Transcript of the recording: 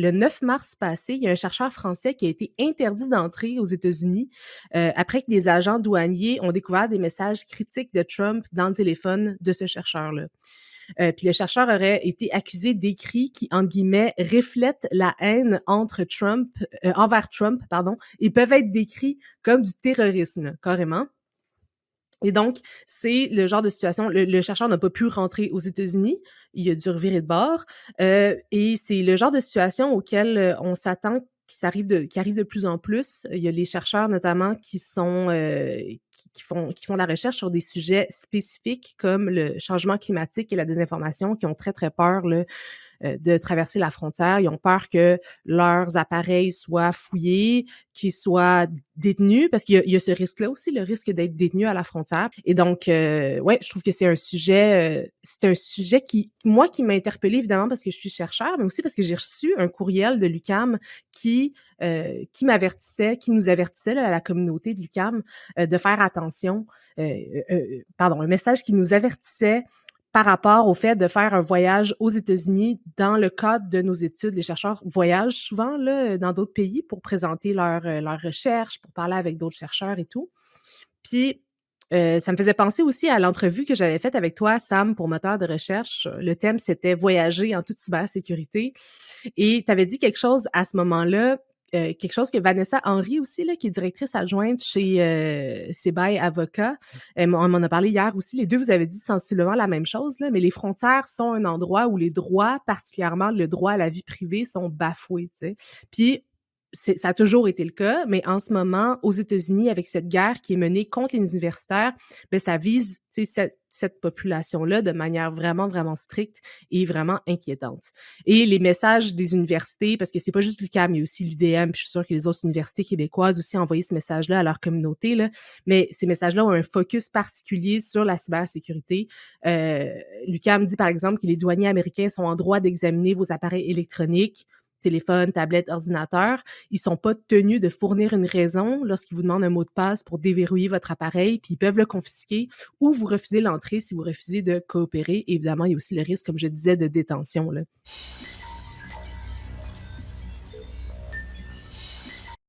le 9 mars passé, il y a un chercheur français qui a été interdit d'entrer aux États-Unis après que des agents douaniers ont découvert des messages critiques de Trump dans le téléphone de ce chercheur-là. Puis le chercheur aurait été accusé d'écrits qui, entre guillemets, reflètent la haine envers Trump, pardon, et peuvent être décrits comme du terrorisme, carrément. Et donc, c'est le genre de situation, le chercheur n'a pas pu rentrer aux États-Unis, il a dû revirer de bord, et c'est le genre de situation auquel on s'attend qui arrive de plus en plus. Il y a les chercheurs notamment qui sont qui font de la recherche sur des sujets spécifiques comme le changement climatique et la désinformation, qui ont très très peur là, de traverser la frontière. Ils ont peur que leurs appareils soient fouillés, qu'ils soient détenus, parce qu'il y a ce risque-là aussi, le risque d'être détenu à la frontière. Et donc, ouais, je trouve que c'est un sujet qui m'a interpellée évidemment parce que je suis chercheur, mais aussi parce que j'ai reçu un courriel de l'UQAM qui nous avertissait là, à la communauté de l'UQAM de faire attention. Un message qui nous avertissait par rapport au fait de faire un voyage aux États-Unis dans le cadre de nos études. Les chercheurs voyagent souvent là, dans d'autres pays pour présenter leurs recherches, pour parler avec d'autres chercheurs et tout. Puis, ça me faisait penser aussi à l'entrevue que j'avais faite avec toi, Sam, pour Moteur de recherche. Le thème, c'était « Voyager en toute cybersécurité ». Et tu avais dit quelque chose à ce moment-là, quelque chose que Vanessa Henry aussi, là, qui est directrice adjointe chez Sebae Avocat, on m'en a parlé hier aussi. Les deux, vous avez dit sensiblement la même chose, là, mais les frontières sont un endroit où les droits, particulièrement le droit à la vie privée, sont bafoués, tu sais. Puis, ça a toujours été le cas, mais en ce moment, aux États-Unis, avec cette guerre qui est menée contre les universitaires, ben ça vise cette population-là de manière vraiment, vraiment stricte et vraiment inquiétante. Et les messages des universités, parce que c'est pas juste l'UQAM, il y a aussi l'UDM, puis je suis sûre que les autres universités québécoises aussi ont envoyé ce message-là à leur communauté, là, mais ces messages-là ont un focus particulier sur la cybersécurité. L'UQAM dit, par exemple, que les douaniers américains sont en droit d'examiner vos appareils électroniques, téléphone, tablette, ordinateur, ils sont pas tenus de fournir une raison lorsqu'ils vous demandent un mot de passe pour déverrouiller votre appareil, puis ils peuvent le confisquer ou vous refuser l'entrée si vous refusez de coopérer. Évidemment, il y a aussi le risque, comme je disais, de détention, là.